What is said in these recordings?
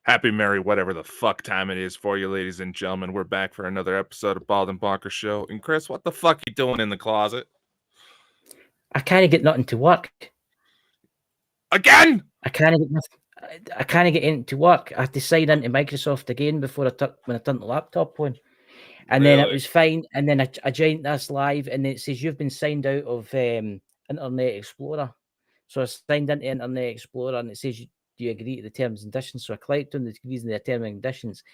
Happy Merry whatever the fuck time it is for you, ladies and gentlemen. We're back for another episode of Bald and Bonkers Show. And Chris, what the fuck you doing in the closet? I can't get nothing to work. Again? I can't get nothing. I can't get into work. I had to sign into Microsoft again before when I turned the laptop on. And then it was fine. And then I joined this live, and it says you've been signed out of Internet Explorer. So I signed into Internet Explorer, and it says, do you agree to the terms and conditions? So I clicked on the agrees and the terms and conditions,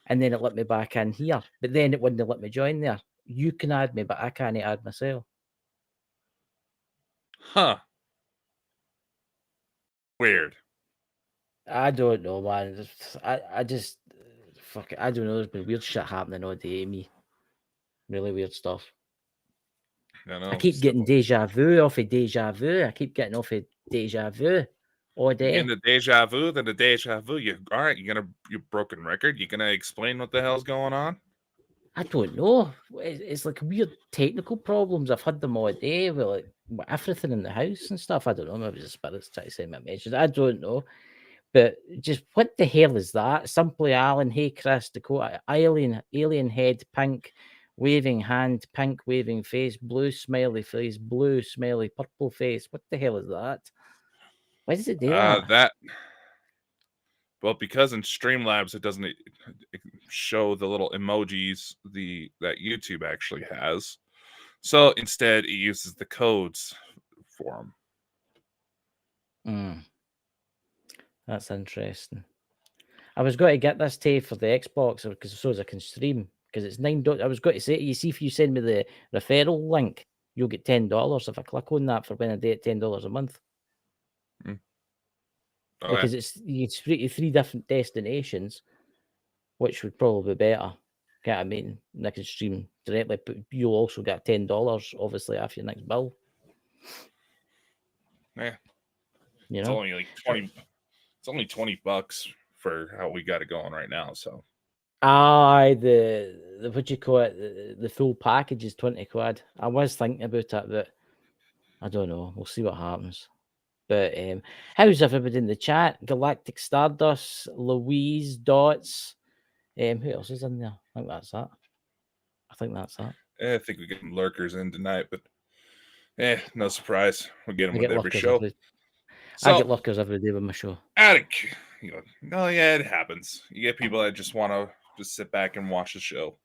and then it let me back in here. But then it wouldn't let me join there. You can add me, but I can't add myself. Huh. Weird. I don't know, man. I just fuck it. I don't know. There's been weird shit happening all day to me. Really weird stuff. I keep getting deja vu off of deja vu. I keep getting off of deja vu all day. In the deja vu, then the deja vu. All right? Your broken record. You gonna explain what the hell's going on? I don't know. It's like weird technical problems. I've had them all day with like everything in the house and stuff. I don't know. Maybe the spirits trying to send me a message. I don't know. But just what the hell is that? Simply Alan, hey Chris, Dakota, alien head, pink waving hand, pink waving face, blue smiley face, blue smiley purple face. What the hell is that? Why does it do that? Well, because in Streamlabs it doesn't show the little emojis that YouTube actually has. So instead, it uses the codes for them. That's interesting. I was going to get this tape for the Xbox because so as I can stream. Because it's $9. I was going to say, you see, if you send me the referral link, you'll get $10 if I click on that for when I do it, $10 a month. Okay. Because you can three different destinations, which would probably be better. Get what I mean? And I can stream directly, but you'll also get $10, obviously, after your next bill. Yeah. You know? It's only like 20. It's only $20 for how we got it going right now. So. Aye, the what do you call it? The full package is 20 quid. I was thinking about that, but I don't know. We'll see what happens. But how's everybody in the chat? Galactic Stardust, Louise, Dots. Who else is in there? I think that's that. I think we get some lurkers in tonight, but no surprise. We get them with every show. I get lurkers every day with my show. No, yeah, it happens. You get people that just want to just sit back and watch the show.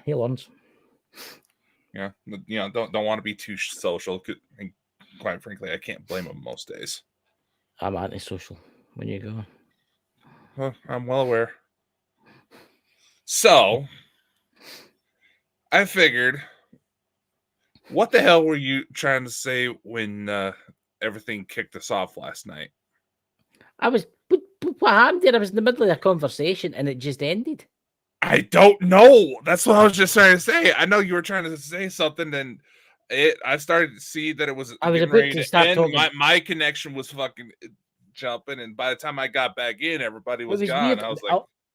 He learns. Yeah, don't want to be too social. And quite frankly, I can't blame them most days. I'm antisocial when you go. Well, I'm well aware. So, I figured, what the hell were you trying to say when everything kicked us off last night? What happened there? I was in the middle of a conversation and it just ended. I don't know. That's what I was just trying to say. I know you were trying to say something, and I started to see that it was. I was about to start talking. My connection was fucking jumping, and by the time I got back in, everybody was gone. Weird. I was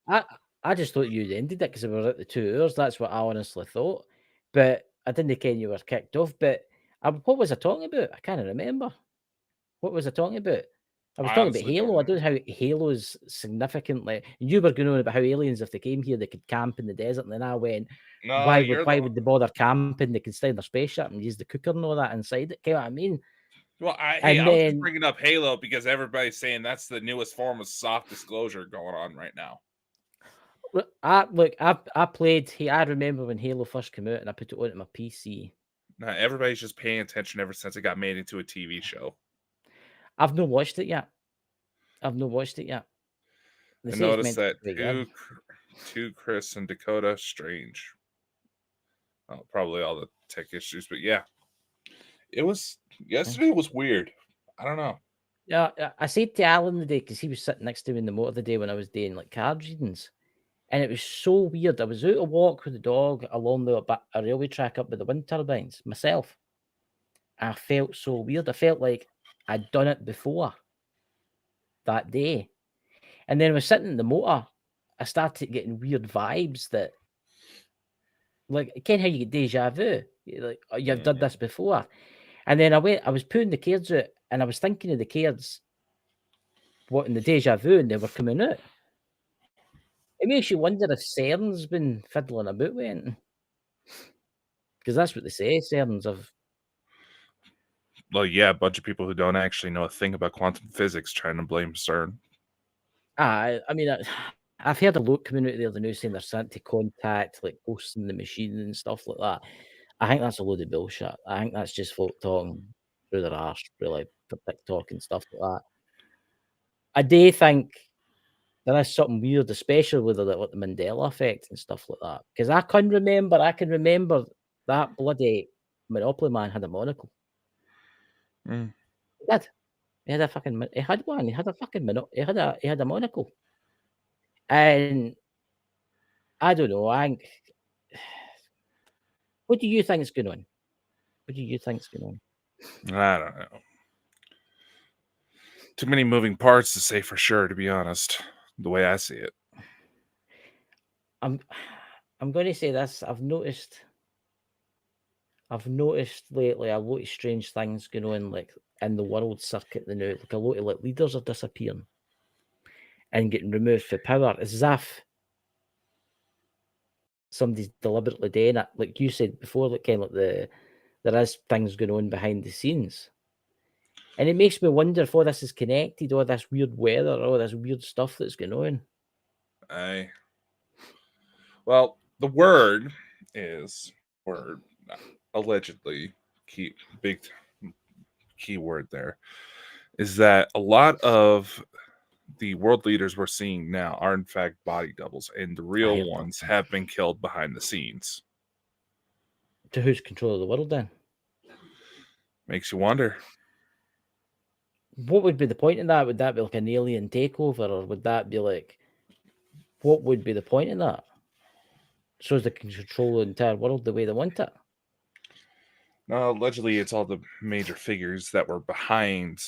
like, I just thought you'd ended it because we were at the 2 hours. That's what I honestly thought. But I didn't care you were kicked off. But what was I talking about? I can't remember. What was I talking about? I was talking about Halo. I don't know how Halo's significantly. You were going on about how aliens, if they came here, they could camp in the desert. And then I went, no, why would they bother camping? They could stay in their spaceship and use the cooker and all that inside it. You know what I mean? Well, I was just bringing up Halo because everybody's saying that's the newest form of soft disclosure going on right now. I played. I remember when Halo first came out, and I put it onto my PC. Now everybody's just paying attention ever since it got made into a TV show. I've not watched it yet. I noticed that two Chris and Dakota strange. Oh, probably all the tech issues, but yeah, yesterday was weird. I don't know. Yeah, I said to Alan the day because he was sitting next to me in the motor the day when I was doing like card readings, and it was so weird. I was out a walk with the dog along a railway track up with the wind turbines myself. I felt so weird. I felt like I'd done it before that day. And then I was sitting in the motor, I started getting weird vibes that, like, again, how you get deja vu. Like, you've done this before. And then I was putting the cards out and I was thinking of the cards. what in the deja vu and they were coming out. It makes you wonder if CERN's been fiddling about with anything. Because that's what they say, CERN's have. Well, yeah, a bunch of people who don't actually know a thing about quantum physics trying to blame CERN. I mean, I've heard a lot coming out of there the news saying they're starting to contact like ghosts in the machine and stuff like that. I think that's a load of bullshit. I think that's just folk talking through their arse, really, for TikTok and stuff like that. I do think there is something weird, especially with like the Mandela effect and stuff like that. Because I can remember that bloody Monopoly man had a monocle. Mm. He did. He had a fucking. He had one. He had a fucking He had a monocle. And I don't know. I think. What do you think is going on? What do you think is going on? I don't know. Too many moving parts to say for sure, to be honest, the way I see it. I'm going to say this. I've noticed lately a lot of strange things going on, like in the world circuit. The now, like a lot of like leaders are disappearing and getting removed for power, as if somebody's deliberately doing it. Like you said before, like kind of like there is things going on behind the scenes. And it makes me wonder if all this is connected, all this weird weather, all this weird stuff that's going on. Well, the word is allegedly big key word there is that a lot of the world leaders we're seeing now are in fact body doubles, and the real ones have been killed behind the scenes. To who's control of the world then? Makes you wonder. What would be the point in that? Would that be like an alien takeover, or would that be like, what would be the point in that? So as they can control the entire world the way they want it? No, allegedly it's all the major figures that were behind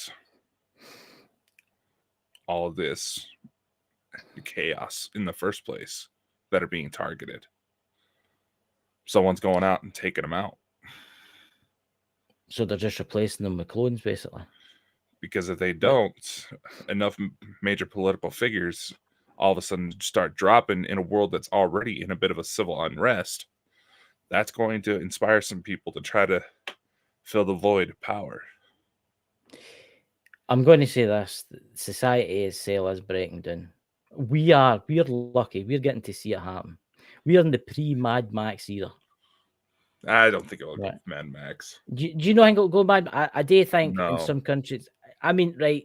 all of this chaos in the first place that are being targeted. Someone's going out and taking them out. So they're just replacing them with clones, basically. Because if they don't, enough major political figures all of a sudden start dropping in a world that's already in a bit of a civil unrest, that's going to inspire some people to try to fill the void of power. I'm going to say this: society itself is breaking down. We're lucky. We're getting to see it happen. We're in the pre-Mad Max era. I don't think it will Right. go Mad Max. Do you know how it'll go Mad? I do think No. in some countries. I mean, right?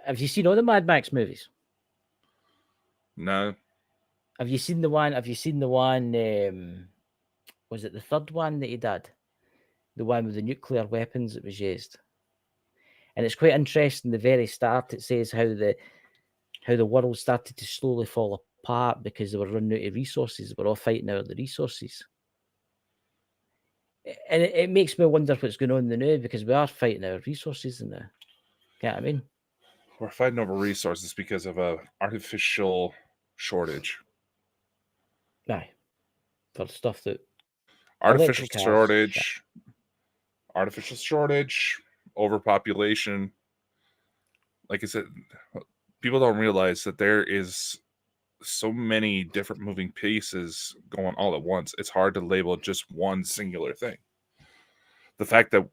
Have you seen all the Mad Max movies? No. Have you seen the one? Have you seen the one? Was it the third one that he did? The one with the nuclear weapons that was used. And it's quite interesting. The very start, it says how the world started to slowly fall apart because they were running out of resources. They were all fighting over the resources. And it makes me wonder what's going on in the now, because we are fighting our resources in there. Get what I mean? We're fighting over resources because of a artificial shortage. Aye. For stuff that Artificial shortage, overpopulation. Like I said, people don't realize that there is so many different moving pieces going all at once. It's hard to label just one singular thing. The fact that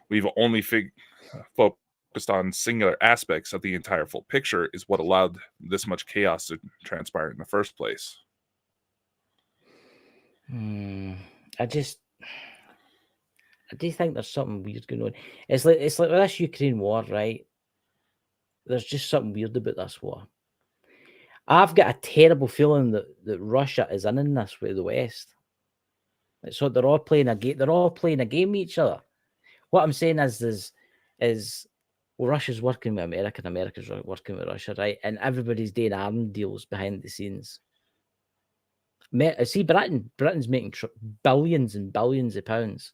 we've only focused on singular aspects of the entire full picture is what allowed this much chaos to transpire in the first place. I do think there's something weird going on. It's like with this Ukraine war, right? There's just something weird about this war. I've got a terrible feeling that Russia is in this with the West. So they're all playing a game. They're all playing a game with each other. What I'm saying is well, Russia's working with America, and America's working with Russia, right? And everybody's doing arms deals behind the scenes. See, Britain's making billions and billions of pounds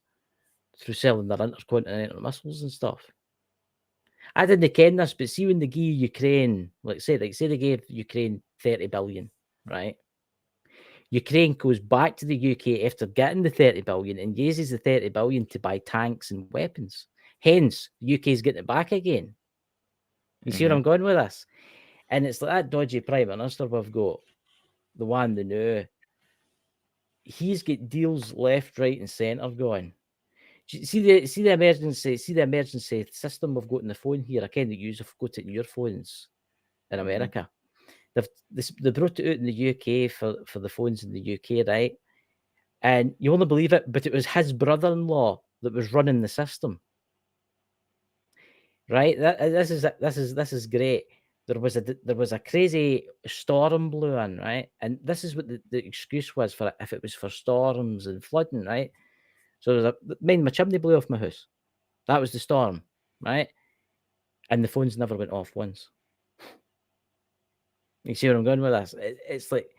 through selling their intercontinental missiles and stuff. I didn't ken this, but see when they give Ukraine, say they gave Ukraine 30 billion, right? Ukraine goes back to the UK after getting the 30 billion and uses the 30 billion to buy tanks and weapons. Hence, the UK is getting it back again. You see where I'm going with this? And it's like that dodgy Prime Minister we've got, the one, the new. He's got deals left, right, and centre going. See the emergency system we've got in the phone here. I kind of use if got it in your phones in America. They brought it out in the UK for the phones in the UK, right? And you won't believe it, but it was his brother-in-law that was running the system. Right? This is great. There was a crazy storm blew in, right? And this is what the excuse was for if it was for storms and flooding, right? So my chimney blew off my house. That was the storm, right? And the phones never went off once. You see where I'm going with this? It's like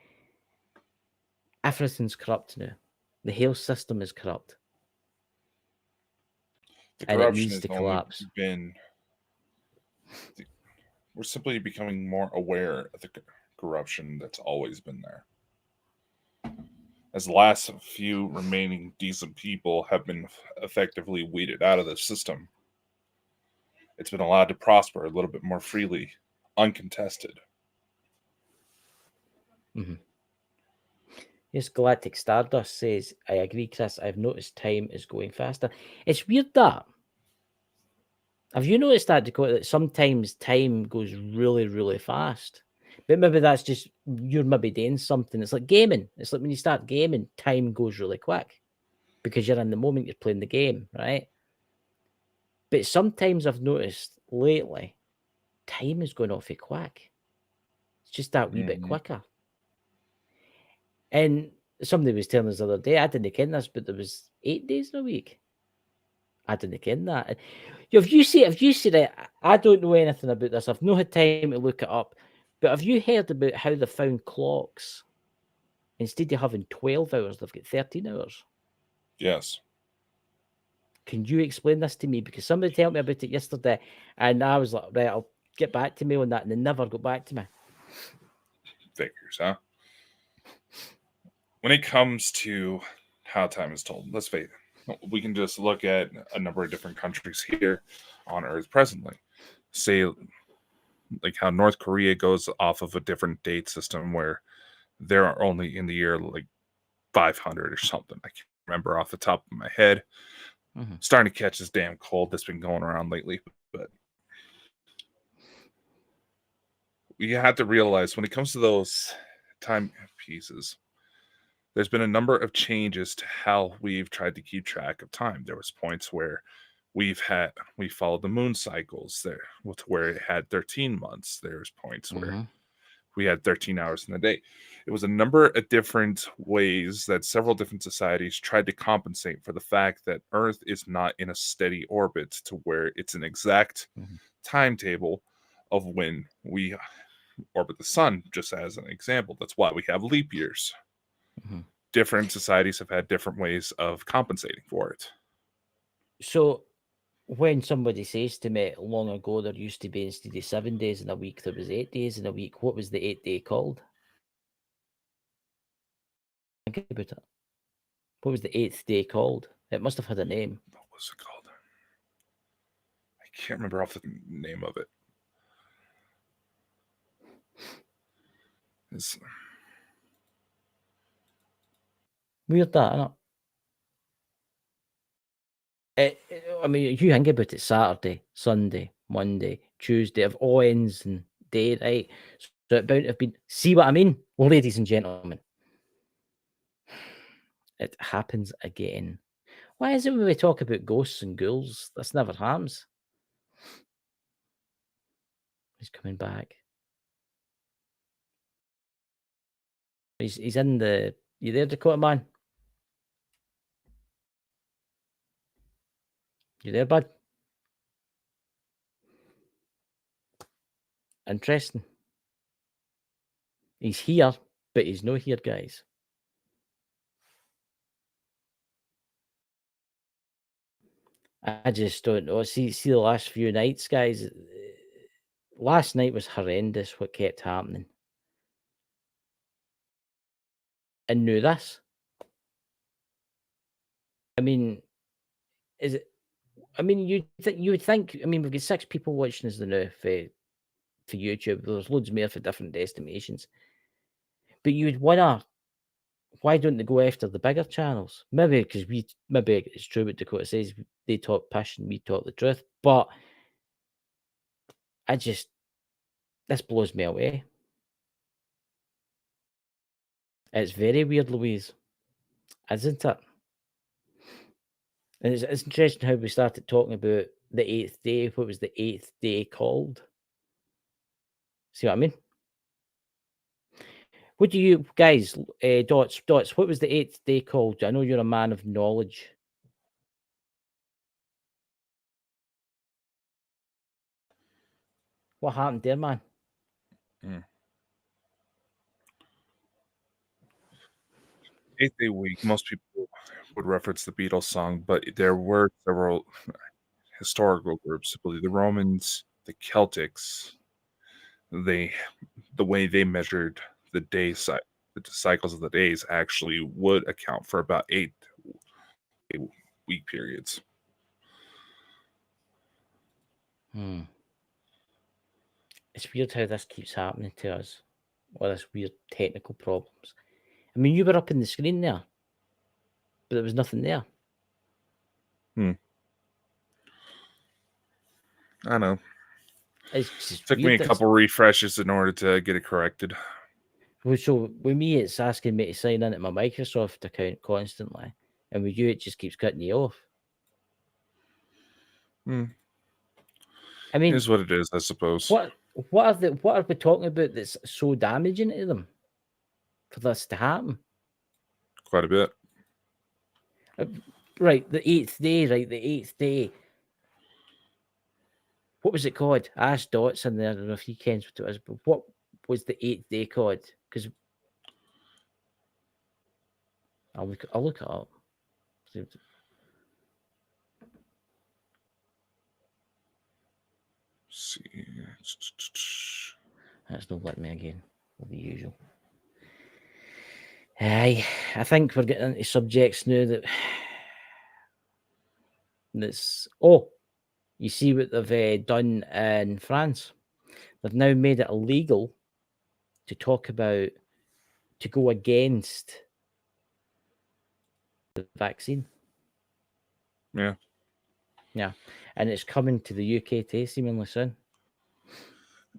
everything's corrupt now. The health system is corrupt. The And it corruption needs has to only collapse. been. We're simply becoming more aware of the corruption that's always been there. As the last few remaining decent people have been effectively weeded out of the system, it's been allowed to prosper a little bit more freely, uncontested. Yes, Galactic Stardust says, I agree, Chris. I've noticed time is going faster. It's weird that. Have you noticed that, Dakota, that sometimes time goes really, really fast? But maybe that's just you're maybe doing something. It's like gaming. It's like when you start gaming, time goes really quick because you're in the moment, you're playing the game, right? But sometimes I've noticed lately, time is going awfully quick. It's just that wee bit quicker. And somebody was telling us the other day, I didn't ken this, but there was 8 days in a week. I didn't ken that. Have you seen it? I don't know anything about this. I've not had time to look it up. But have you heard about how they found clocks? Instead of having 12 hours, they've got 13 hours. Yes. Can you explain this to me? Because somebody told me about it yesterday, and I was like, right, I'll get back to me on that, and they never got back to me. Figures, huh? When it comes to how time is told, let's face it, we can just look at a number of different countries here on Earth presently. Say, like how North Korea goes off of a different date system where they're only in the year like 500 or something. I can't remember off the top of my head. Starting to catch this damn cold that's been going around lately. But you have to realize when it comes to those timepieces, there's been a number of changes to how we've tried to keep track of time. There was points where we followed the moon cycles there, where it had 13 months. There's points where we had 13 hours in the day. It was a number of different ways that several different societies tried to compensate for the fact that Earth is not in a steady orbit to where it's an exact timetable of when we orbit the sun, just as an example. That's why we have leap years. Different societies have had different ways of compensating for it. So when somebody says to me long ago there used to be, instead of 7 days in a week, there was 8 days in a week, what was the 8th day called? Think about it. What was the 8th day called? It must have had a name. What was it called? I can't remember off the name of it. It's weird that, isn't it? I mean, you think about it, Saturday, Sunday, Monday, Tuesday, of all ends and day, right? So it bound to have been, see what I mean, ladies and gentlemen? It happens again. Why is it when we talk about ghosts and ghouls, this never happens? He's coming back. He's in the... You there, Dakota man? You there, bud? Interesting. He's here, but he's not here, guys. I just don't know. See the last few nights, guys. Last night was horrendous, what kept happening. And knew this. I mean, is it... I mean, you would think... I mean, we've got 6 people watching us now for for YouTube. There's loads more for different destinations. But you'd wonder, why don't they go after the bigger channels? Maybe because maybe it's true what Dakota says. They talk pish and we talk the truth. But this blows me away. It's very weird, Louise, isn't it? And it's interesting how we started talking about the 8th day. What was the 8th day called? See what I mean? What do you guys, Dots, what was the 8th day called? I know you're a man of knowledge. What happened there, man? 8th Day Week, most people would reference the Beatles song, but there were several historical groups. I believe the Romans, the Celtics, the way they measured the the cycles of the days actually would account for about 8 week periods. It's weird how this keeps happening to us. All this weird technical problems. I mean, you were up in the screen there, but there was nothing there. I know. It's just Took me a couple refreshes in order to get it corrected. Well, so with me, it's asking me to sign into my Microsoft account constantly, and with you, it just keeps cutting you off. I mean, It is what it is, I suppose. What are we talking about that's so damaging to them for this to happen? Quite a bit. Right, the 8th day, right? The 8th day. What was it called? I asked Dots in there. I don't know if he kens what it was, but what was the 8th day called? Because I'll look it up. See. That's not letting me again. The usual. Aye, I think we're getting into subjects now that's. Oh, you see what they've done in France? They've now made it illegal to talk about, to go against the vaccine. Yeah. Yeah. And it's coming to the UK too, seemingly soon.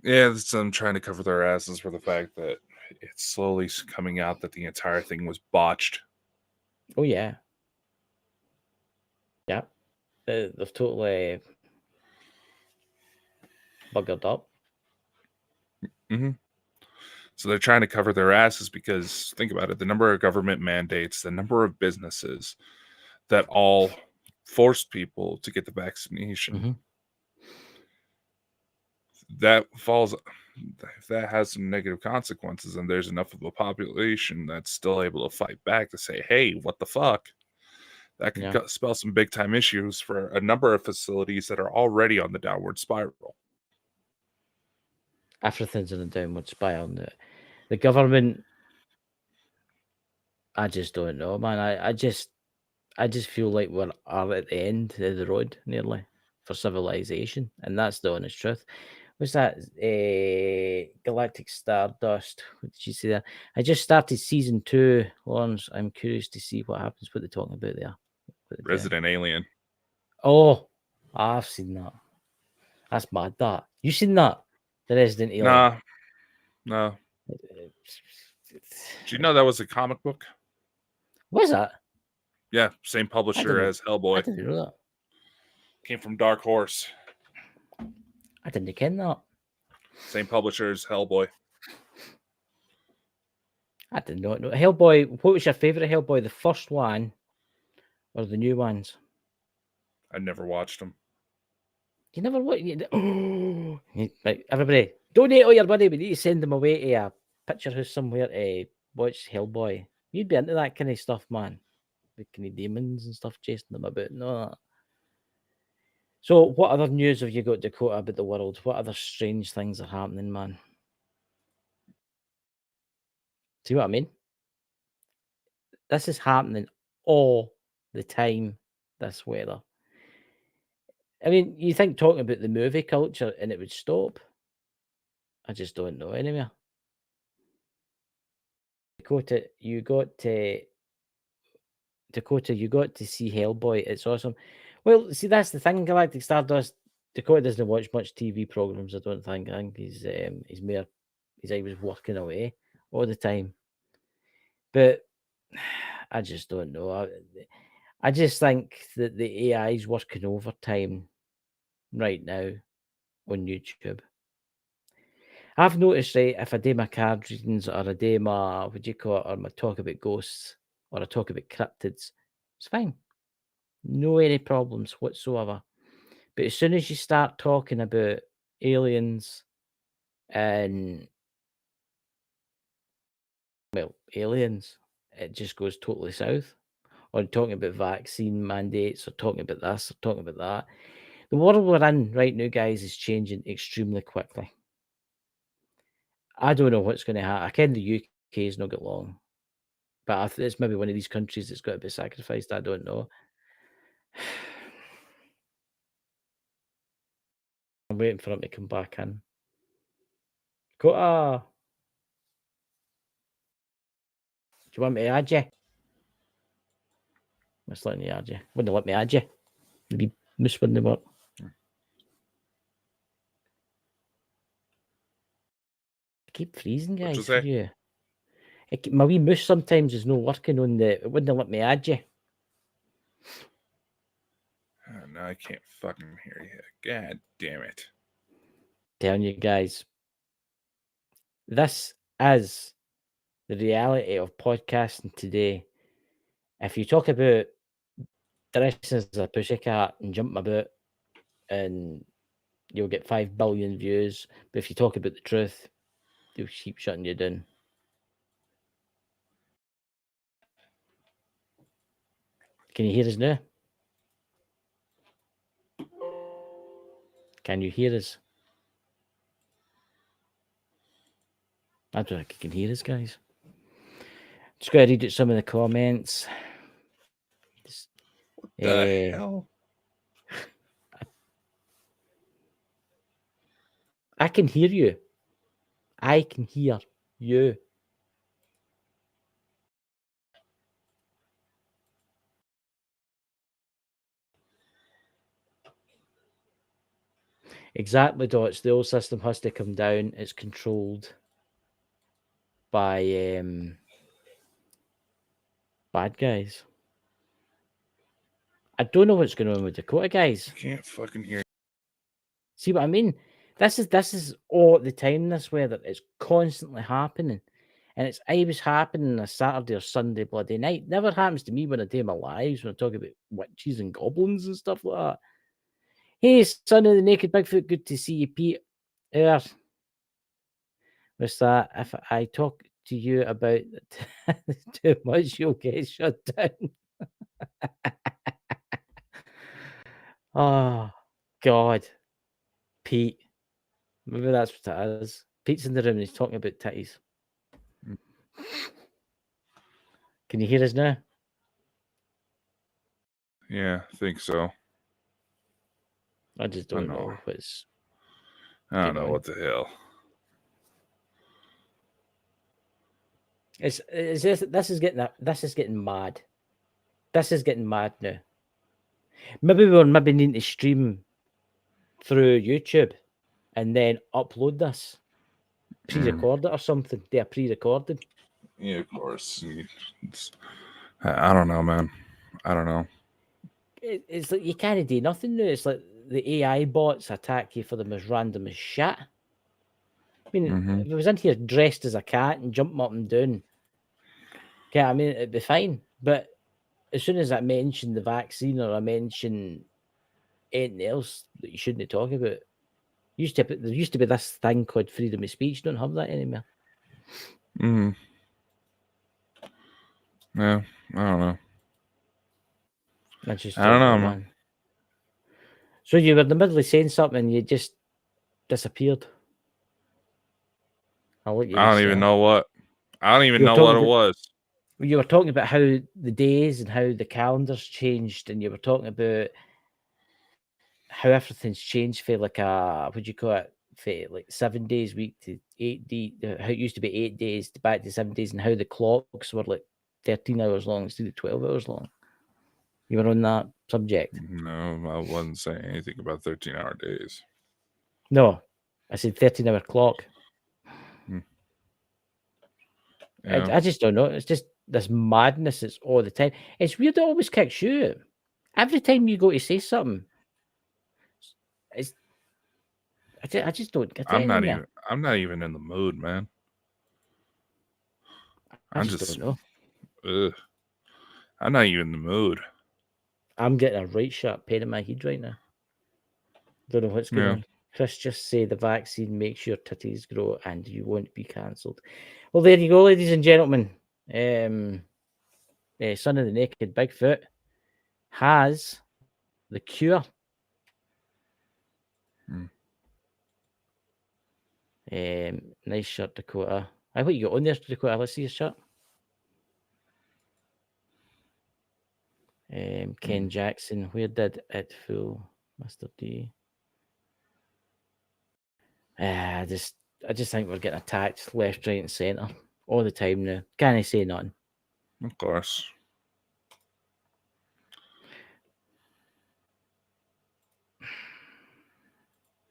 Yeah, it's them trying to cover their asses for the fact that it's slowly coming out that the entire thing was botched. Oh, yeah. Yeah. They've totally buggered up. So they're trying to cover their asses because, think about it, the number of government mandates, the number of businesses that all forced people to get the vaccination. That has some negative consequences, and there's enough of a population that's still able to fight back to say, hey, what the fuck? That could spell some big time issues for a number of facilities that are already on the downward spiral. Everything's in a downward spiral. The government, I just don't know, man. I just feel like we're at the end of the road nearly for civilization, and that's the honest truth. What's that? Galactic Stardust. What did you say there? I just started season 2, Lawrence. I'm curious to see what happens. What they're talking about there. Resident Alien. Oh, I've seen that. That's mad. That you seen that? The Resident Alien. No. Do you know that was a comic book? Was that? Yeah, same publisher as Hellboy. I didn't know that. Came from Dark Horse. I didn't ken that. Same publisher as Hellboy. I did not know. Hellboy, what was your favourite Hellboy? The first one or the new ones? I never watched them. You never watched? Oh, right, everybody, donate all your money. We need to send them away to a picture house somewhere to watch Hellboy. You'd be into that kind of stuff, man. The kind of demons and stuff chasing them about and all that. So, what other news have you got, Dakota, about the world? What other strange things are happening, man? See what I mean? This is happening all the time, this weather. I mean, you think talking about the movie culture and it would stop? I just don't know anymore. Dakota, you got to see Hellboy. It's awesome. Well, see, that's the thing. Galactic Stardust. Dakota doesn't watch much TV programs. I don't think. I think he's more. He was working away all the time. But I just don't know. I just think that the AI is working overtime right now on YouTube. I've noticed, right, if I do my card readings or I do my, what do you call it, or my talk about ghosts or I talk about cryptids, it's fine. No any problems whatsoever. But as soon as you start talking about aliens and, well, aliens, it just goes totally south. Or talking about vaccine mandates or talking about this or talking about that. The world we're in right now, guys, is changing extremely quickly. I don't know what's going to happen. I ken the UK's not got long, but I think it's maybe one of these countries that's got to be sacrificed. I don't know. I'm waiting for him to come back in. Kota, do you want me to add you? Let's let me add you. Wouldn't let me add you. Maybe miss wouldn't work. I keep freezing, guys, for you. My wee moose sometimes is no working on the. It wouldn't let me add you. Oh, no, I can't fucking hear you. God damn it. Telling you guys, this is the reality of podcasting today. If you talk about dressing as a pussycat and jumping about, and you'll get 5 billion views. But if you talk about the truth, they'll keep shutting you down. Can you hear us now? Can you hear us? I don't think you can hear us, guys. Just got to read out some of the comments. What the hell? I can hear you. I can hear you. Exactly, Dots. The old system has to come down. It's controlled by bad guys. I don't know what's going on with Dakota, guys. I can't fucking hear. See what I mean? This is all the time. This weather, it's constantly happening, and it's always happening on a Saturday or Sunday bloody night. Never happens to me when I do my lives, when I talk about witches and goblins and stuff like that. Hey, son of the naked Bigfoot, good to see you, Pete. What's that? If I talk to you about too much, you'll get shut down. Oh, God. Pete. Maybe that's what it is. Pete's in the room and he's talking about titties. Can you hear us now? Yeah, I think so. I just don't know what's. I don't know what the hell. This is getting mad. This is getting mad now. Maybe we're needing to stream through YouTube and then upload this, pre-record it or something. They are pre-recorded. Yeah, of course. I don't know, man. I don't know. It's like you can't do nothing now. It's like the AI bots attack you for the most random as shit. I mean, if I was in here dressed as a cat and jumping up and down, okay, I mean, it'd be fine. But as soon as I mention the vaccine or I mention anything else that you shouldn't talk about, there used to be this thing called freedom of speech. Don't have that anymore. Yeah, I don't know. I don't know, man. So you were in the middle of saying something and you just disappeared. I don't even know what. I don't even know what it was. You were talking about how the days and how the calendars changed, and you were talking about how everything's changed for like a, what do you call it, like 7 days week to 8 days, how it used to be 8 days to back to 7 days, and how the clocks were like 13 hours long instead of 12 hours long. You were on that subject? No, I wasn't saying anything about 13-hour days. No, I said 13-hour clock. Yeah. I just don't know. It's just this madness. It's all the time. It's weird. It always kicks you out. Every time you go to say something, it's. I just don't get it I'm not anymore. even in the mood, man. I just don't know. Ugh. I'm not even in the mood. I'm getting a right sharp pain in my head right now. Don't know what's going on. Chris, just say the vaccine makes your titties grow and you won't be cancelled. Well, there you go, ladies and gentlemen. Son of the Naked Bigfoot has the cure. Nice shirt, Dakota. I what you got on there, Dakota. Let's see your shirt. Ken Jackson, where did it fool Mr. D? I just think we're getting attacked left, right, and centre all the time now. Can't say nothing. Of course.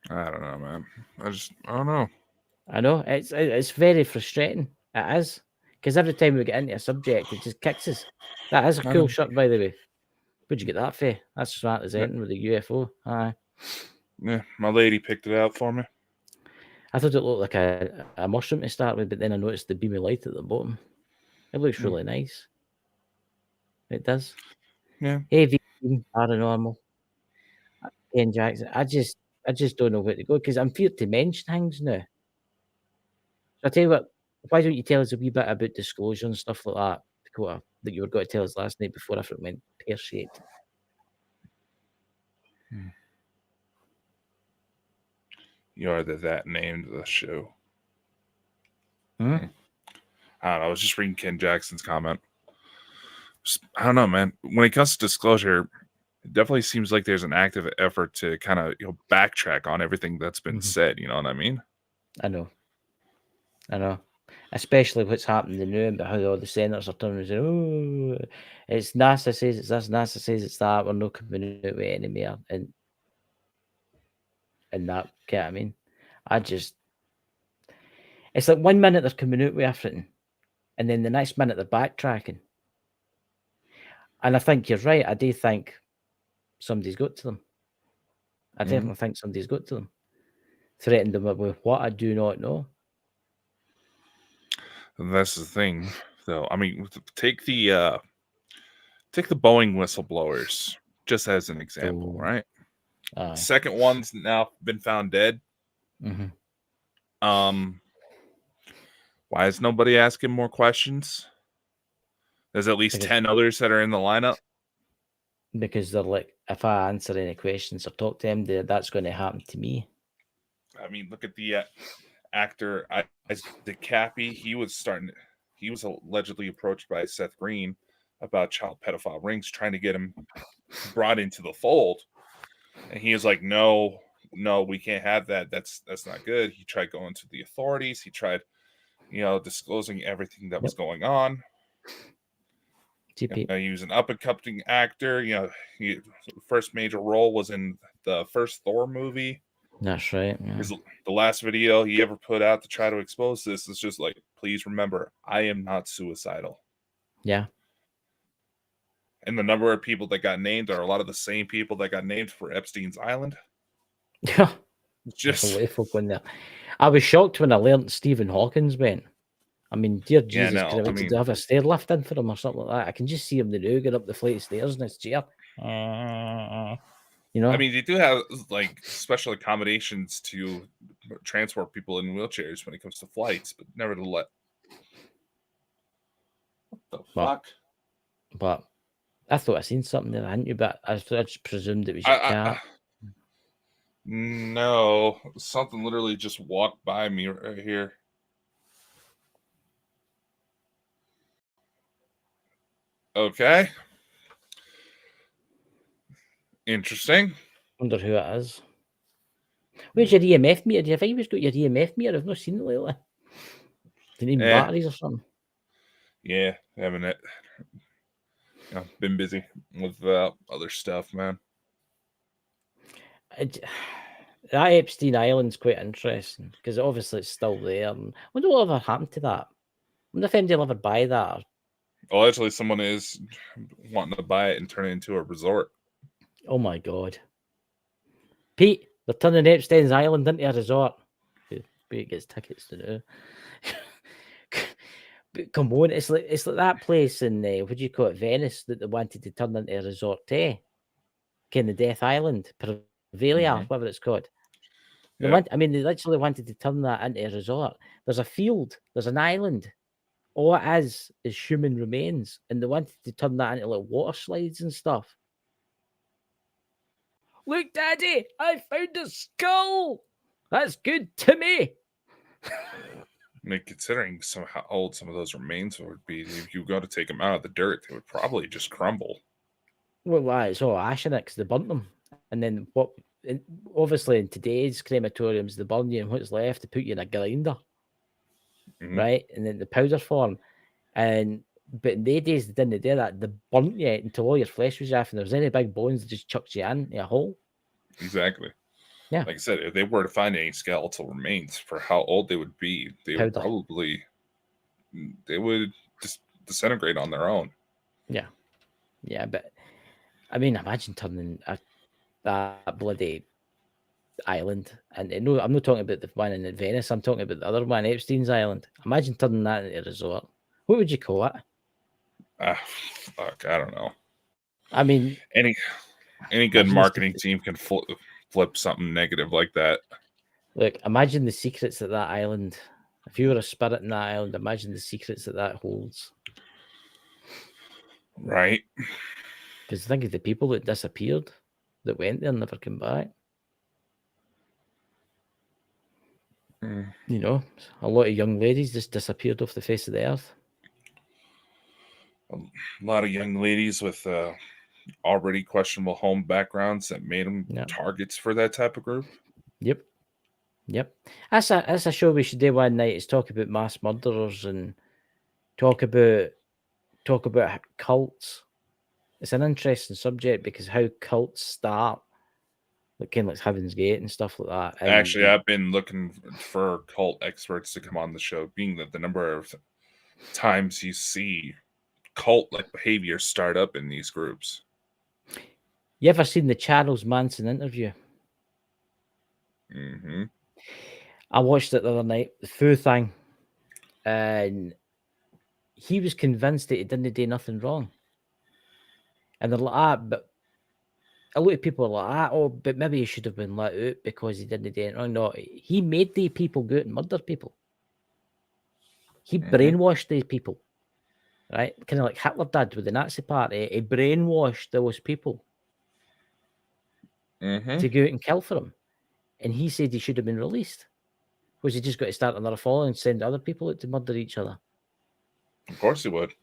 I don't know, man. I don't know. I know it's very frustrating. It is, because every time we get into a subject, it just kicks us. That is a cool shirt, by the way. Where'd you get that for? That's smart as anything with the UFO. Aye. Yeah, my lady picked it out for me. I thought it looked like a mushroom to start with, but then I noticed the beam of light at the bottom. It looks really nice. It does. Yeah. Heavy, paranormal. Ken Jackson. I just don't know where to go because I'm feared to mention things now. So I tell you what, why don't you tell us a wee bit about disclosure and stuff like that, Dakota, that you were going to tell us last night before everything went pear-shaped? You are that named the show. Hmm? I don't know. I was just reading Ken Jackson's comment. I don't know, man. When it comes to disclosure, it definitely seems like there's an active effort to kind of backtrack on everything that's been said. You know what I mean? I know. Especially what's happening now about how all the senators are turning and saying, oh, it's NASA says it's this, NASA says it's that, we're not coming out with any more. And that, get what I mean? It's like 1 minute they're coming out with everything, and then the next minute they're backtracking. And I think you're right. I do think somebody's got to them. I definitely think somebody's got to them. Threatened them with what I do not know. And that's the thing, though. I mean, take the Boeing whistleblowers just as an example, right? Aye. Second one's now been found dead. Why is nobody asking more questions? There's at least 10 others that are in the lineup. Because they're like, if I answer any questions or talk to them, that's going to happen to me. I mean, look at the actor Isaac Cappy. He was allegedly approached by Seth Green about child pedophile rings, trying to get him brought into the fold, and he was like, "No, we can't have that. That's not good." He tried going to the authorities. He tried, disclosing everything that was going on. He was an up-and-coming actor. His first major role was in the first Thor movie. That's right. Yeah. The last video he ever put out to try to expose this is just like, please remember, I am not suicidal. Yeah. And the number of people that got named are a lot of the same people that got named for Epstein's Island. Yeah. Just a lot of folk on there. I was shocked when I learned Stephen Hawking's went. I mean, dear Jesus, could I have a stair lift in for him or something like that? I can just see him the new get up the flight of stairs in his chair. You know? I mean, they do have like special accommodations to transport people in wheelchairs when it comes to flights, but nevertheless, what the fuck? But I thought I seen something there, hadn't you? But I just presumed it was your cat. No, something literally just walked by me right here. Okay. Interesting. Wonder who it is. Where's your EMF meter? Do you think you've got your EMF meter? I've not seen it lately. Do you need batteries or something? Yeah, haven't it. Been busy with other stuff, man. That Epstein Island's quite interesting because obviously it's still there. And I wonder what ever happened to that. I wonder if anybody will ever buy that. Well, actually, someone is wanting to buy it and turn it into a resort. Oh my God. Pete, they're turning Epstein's Island into a resort. Pete gets tickets to do. But come on, it's like that place in what do you call it, Venice, that they wanted to turn into a resort to. Kind of Death Island, Pervalia, whatever it's called. They they literally wanted to turn that into a resort. There's a field, there's an island. All it is human remains, and they wanted to turn that into like water slides and stuff. Look, Daddy, I found a skull. That's good to me. I mean, considering how old some of those remains would be, if you got to take them out of the dirt, they would probably just crumble. Well, it's all ash in it because they burnt them. And then obviously in today's crematoriums, they burn you and what's left, they put you in a grinder, right? And then the powder form. But in the days, they didn't do that. They burnt you until all your flesh was off, and there was any big bones, they just chucked you in a hole. Exactly. Yeah. Like I said, if they were to find any skeletal remains for how old they would be, they would probably just disintegrate on their own. Yeah. Yeah, but I mean, imagine turning that bloody island, and no, I'm not talking about the one in Venice. I'm talking about the other one, Epstein's Island. Imagine turning that into a resort. What would you call it? Fuck, I don't know. I mean, any good marketing team can flip something negative like that. Look, imagine the secrets at that island. If you were a spirit in that island, imagine the secrets that holds. Right. Because think of the people that disappeared, that went there and never came back. You know, a lot of young ladies just disappeared off the face of the earth. A lot of young ladies with already questionable home backgrounds that made them targets for that type of group. Yep. That's a show we should do one night, is talk about mass murderers and talk about cults. It's an interesting subject because how cults start, like kind of like Heaven's Gate and stuff like that. And actually, I've been looking for cult experts to come on the show, being that the number of times you see cult-like behavior start up in these groups. You ever seen the Charles Manson interview? I watched it the other night, the full thing, and he was convinced that he didn't do nothing wrong. And they're like, but a lot of people are like, oh, but maybe he should have been let out because he didn't do anything wrong. No, he made the people go out and murder people. He brainwashed these people, right? Kind of like Hitler did with the Nazi Party. He brainwashed those people to go out and kill for him. And he said he should have been released. Was he just got to start another following and send other people out to murder each other? Of course he would.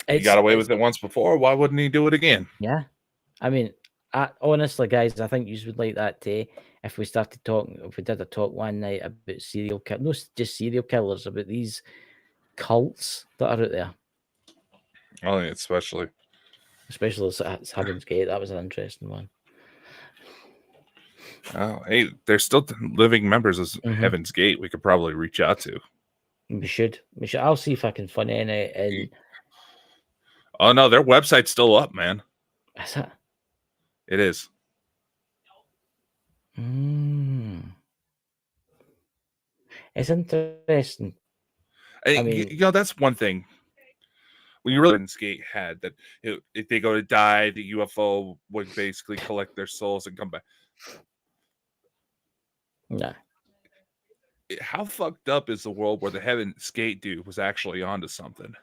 He got away with it once before. Why wouldn't he do it again? Yeah. I mean, honestly, guys, I think you would like that too. If we started talking, if we did a talk one night about serial killers, not just serial killers, about these cults that are out there. Oh, especially it's Heaven's Gate. That was an interesting one. Oh, hey, there's still living members of Heaven's Gate we could probably reach out to. We should. I'll see if I can find any. And oh no, their website's still up, man. Is it? It is. It's interesting. I mean, that's one thing. When you really Heaven's Gate had that, if they go to die, the UFO would basically collect their souls and come back. Nah. How fucked up is the world where the Heaven's Gate dude was actually onto something?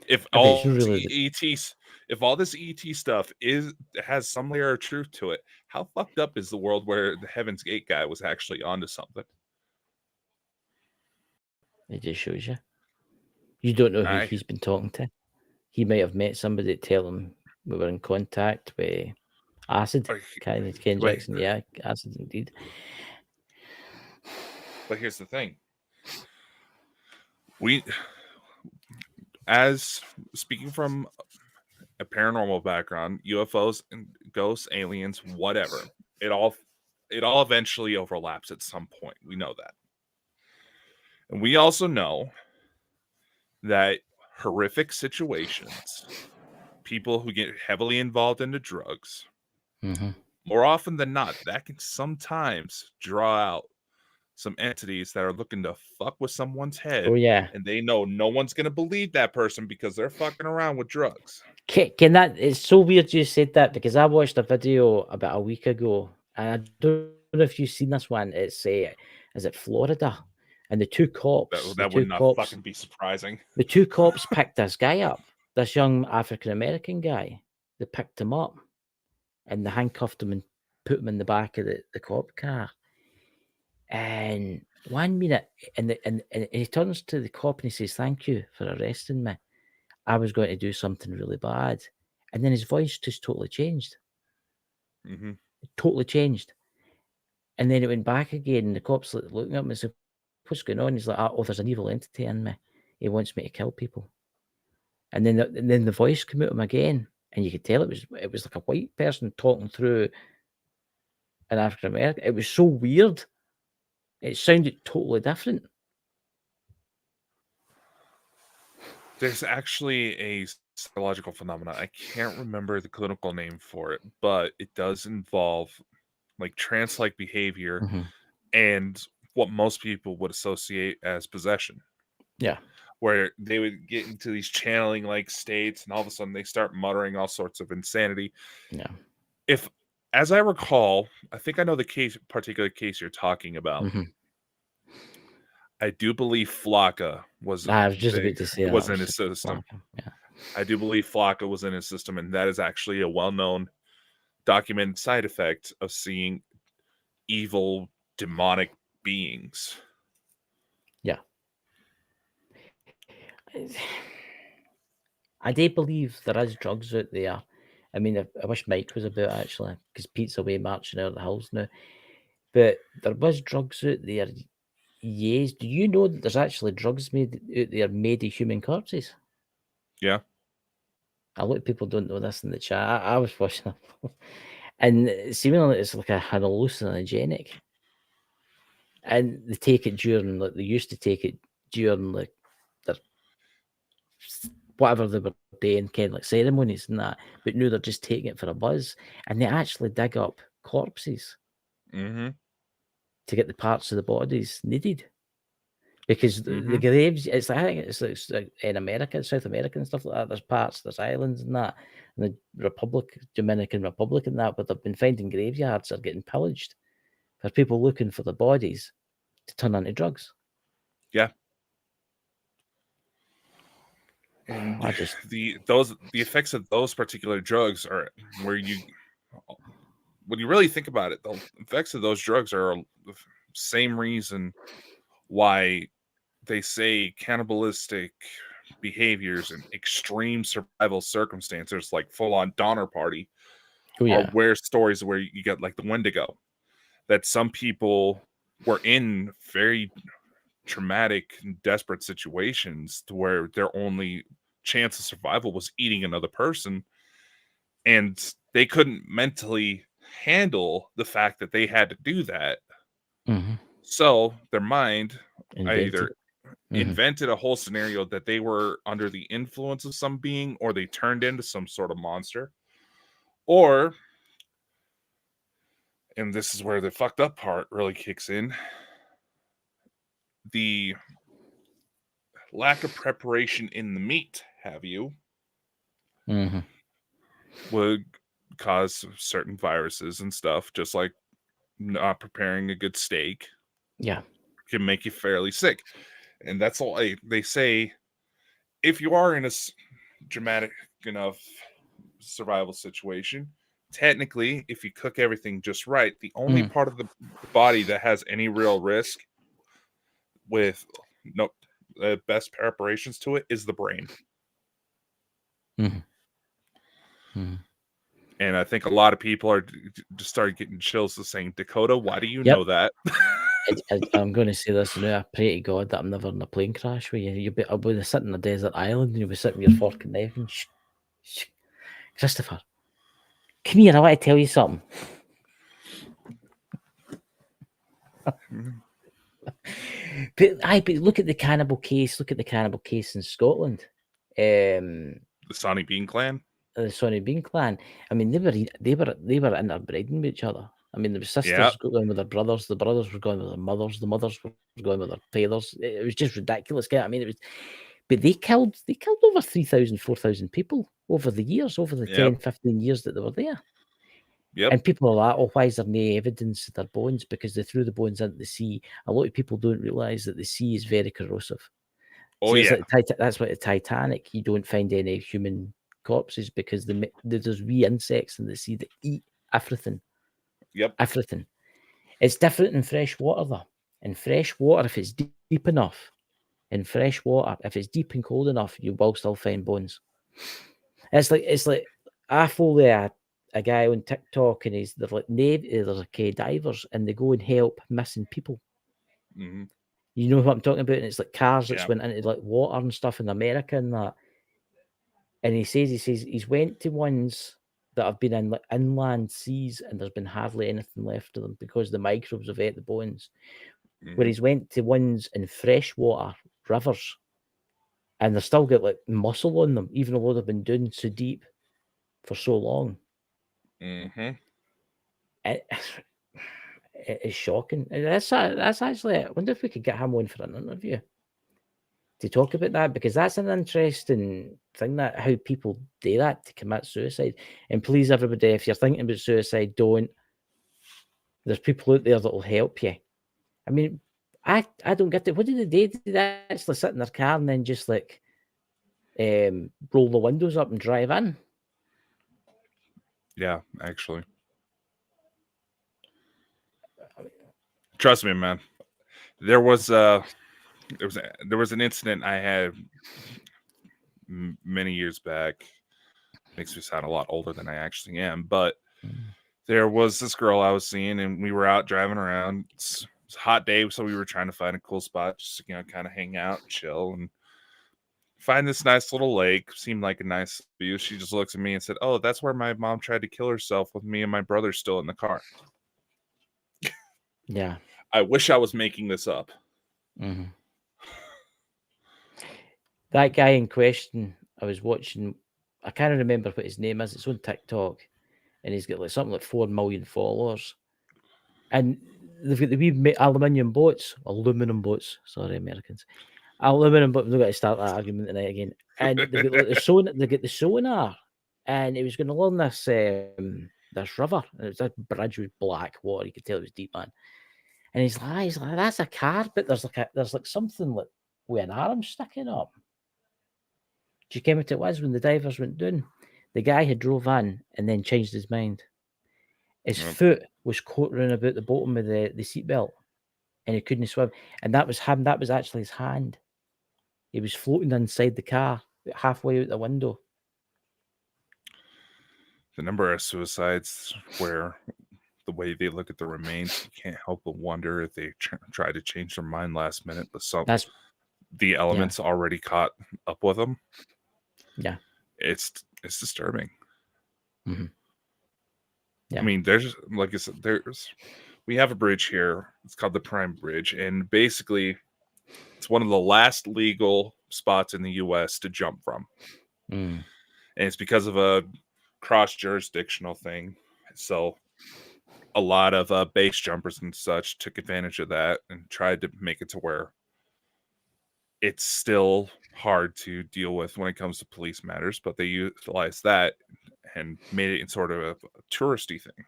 If all this ET stuff has some layer of truth to it, how fucked up is the world where the Heaven's Gate guy was actually onto something? It just shows you. You don't know who he's been talking to. He might have met somebody to tell him we were in contact with Acid. Like, K injection. Yeah, acid indeed. but here's the thing. We, as speaking from a paranormal background, UFOs and ghosts, aliens, whatever, it all eventually overlaps at some point. We know that. And we also know that horrific situations, people who get heavily involved into drugs, more often than not, that can sometimes draw out some entities that are looking to fuck with someone's head, Oh yeah. and they know no one's going to believe that person because they're fucking around with drugs. Can that? It's so weird you said that because I watched a video about a week ago, and I don't know if you've seen this one. It's is it Florida, and That would not fucking be surprising. the two cops picked this guy up, this young African American guy. They picked him up, and they handcuffed him and put him in the back of the cop car. And 1 minute, and he turns to the cop and he says, "Thank you for arresting me. I was going to do something really bad." And then his voice just totally changed. Mm-hmm. Totally changed. And then it went back again. And the cops looking at him and said, "What's going on?" He's like, "Oh, there's an evil entity in me. He wants me to kill people." And then the voice came out of him again. And you could tell it was like a white person talking through an African American. It was so weird. It sounded totally different. There's actually a psychological phenomenon. I can't remember the clinical name for it, but it does involve like trance-like behavior and what most people would associate as possession. Yeah. Where they would get into these channeling like states and all of a sudden they start muttering all sorts of insanity. Yeah. If, as I recall, I think I know the particular case you're talking about. I do believe Flocka was I was just about to say was that. in his system. Yeah. I do believe Flocka was in his system, and that is actually a well-known documented side effect of seeing evil demonic beings. Yeah. I do believe there is drugs out there. I mean, I wish Mike was about actually, because Pete's away marching out of the hills now. But there was drugs out there. Yes. Do you know that there's actually drugs made out there made of human corpses? Yeah. A lot of people don't know this in the chat. I was watching it. And seemingly it's like an hallucinogenic. And they take it during, like, they used to take it during, like, their whatever they were doing, kind of like ceremonies and that. But now they're just taking it for a buzz. And they actually dig up corpses Mm-hmm. to get the parts of the bodies needed. Because the Mm-hmm. graves, I think it's like in America, South America and stuff like that. There's islands and that, and the Dominican Republic and that, where they've been finding graveyards are getting pillaged for people looking for the bodies to turn into drugs. Yeah. And I just the effects of those particular drugs are where when you really think about it, the effects of those drugs are the same reason why they say cannibalistic behaviors and extreme survival circumstances like full-on Donner Party are where stories where you get like the Wendigo, that some people were in very traumatic and desperate situations to where their only chance of survival was eating another person, and they couldn't mentally handle the fact that they had to do that. So their mind either invented a whole scenario that they were under the influence of some being, or they turned into some sort of monster, or, and this is where the fucked up part really kicks in, the lack of preparation in the meat, would cause certain viruses and stuff, just like not preparing a good steak can make you fairly sick. And that's all they say. If you are in a dramatic enough survival situation, technically, if you cook everything just right, the only part of the body that has any real risk with no best preparations to it is the brain. And I think a lot of people are just started getting chills to saying, Dakota, why do you Yep. know that? I'm going to say this now. I pray to God that I'm never in a plane crash with you. I'll be sitting on a desert island and you'll be sitting with your fork and knife and Christopher, come here. I want to tell you something. But look at the cannibal case. Look at the cannibal case in Scotland. The Sonny Bean clan? The Sonny Bean clan. I mean, they were interbreeding with each other. I mean, there were sisters Yep. going with their brothers. The brothers were going with their mothers. The mothers were going with their fathers. It was just ridiculous. I mean, it was. But they killed over 3,000, 4,000 people over the years, over the 10, 15 years that they were there. Yep. And people are like, oh, why is there no evidence of their bones? Because they threw the bones into the sea. A lot of people don't realise that the sea is very corrosive. Oh, So yeah. like that's why the Titanic, you don't find any human corpses because there's wee insects in the sea that eat everything. Yep. Everything. It's different in fresh water, though. In fresh water, if it's deep enough, in fresh water, if it's deep and cold enough, you will still find bones. It's like I follow a guy on TikTok, and they're like there's divers, and they go and help missing people. Mm-hmm. You know what I'm talking about? And it's like cars that's Yeah. went into like water and stuff in America and that. And he says he's went to ones that have been in like inland seas, and there's been hardly anything left of them because the microbes have ate the bones. Mm-hmm. Where he's went to ones in freshwater rivers, and they've still got like muscle on them, even though they've been doing so deep for so long. Mm-hmm. It is shocking. That's actually. I wonder if we could get him on for an interview to talk about that, because that's an interesting thing, that how people do that to commit suicide. And please, everybody, if you're thinking about suicide, don't. There's people out there that will help you. I mean, I don't get it. What do they do? Do they actually sit in their car and then just like roll the windows up and drive in? Yeah, actually. Trust me, man. There was an incident I had many years back. Makes me sound a lot older than I actually am, but there was this girl I was seeing, and we were out driving around. It's a hot day, so we were trying to find a cool spot, just kind of hang out and chill, and find this nice little lake. Seemed like a nice view. She just looks at me and said, "Oh, that's where my mom tried to kill herself with me and my brother still in the car." Yeah. I wish I was making this up. Mm-hmm. That guy in question, I was watching. I can't remember what his name is. It's on TikTok, and he's got like something like 4 million followers. And they've got the wee aluminum boats. Sorry, Americans. Aluminum boats. We've got to start that argument tonight again. And they've got like the sonar, and he was going to learn this river. And it was a bridge with black water. You could tell it was deep, man. And he's like, that's a car, but there's like something like with an arm sticking up. Do you get what it was when the divers went down? The guy had drove in and then changed his mind. His foot was caught round about the bottom of the seatbelt, and he couldn't swim. And that was him. That was actually his hand. He was floating inside the car, halfway out the window. The number of suicides where the way they look at the remains, you can't help but wonder if they try to change their mind last minute, but the elements already caught up with them. Yeah, it's disturbing. Mm-hmm. Yeah. I mean, there's, like I said, we have a bridge here. It's called the Prime Bridge, and basically, it's one of the last legal spots in the U.S. to jump from, and it's because of a cross-jurisdictional thing. So a lot of base jumpers and such took advantage of that and tried to make it to where it's still hard to deal with when it comes to police matters, but they utilized that and made it in sort of a touristy thing.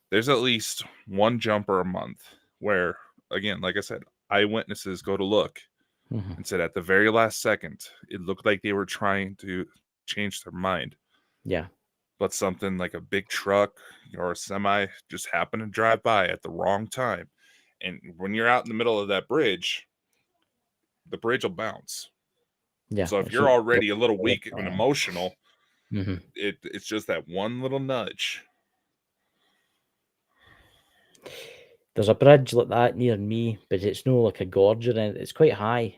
There's at least one jumper a month where, again, like I said, eyewitnesses go to look and said at the very last second, it looked like they were trying to change their mind. Yeah. But something like a big truck or a semi just happened to drive by at the wrong time. And when you're out in the middle of that bridge, the bridge will bounce. Yeah. So if you're already a little weak and emotional, It's just that one little nudge. There's a bridge like that near me, but it's no like a gorge or anything. It's quite high,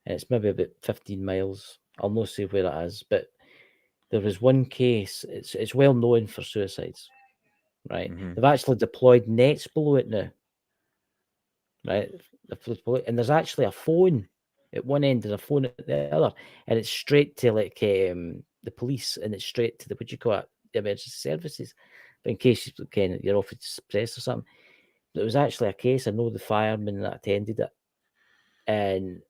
and it's maybe about 15 miles. I'll not say where it is, but there was one case. It's well known for suicides, right? They've actually deployed nets below it now, right? And there's actually a phone at one end and a phone at the other, and it's straight to like the police, and it's straight to the what do you call it, the emergency services. But in case you're off to suppress or something, but it was actually a case. I know the fireman that attended it, and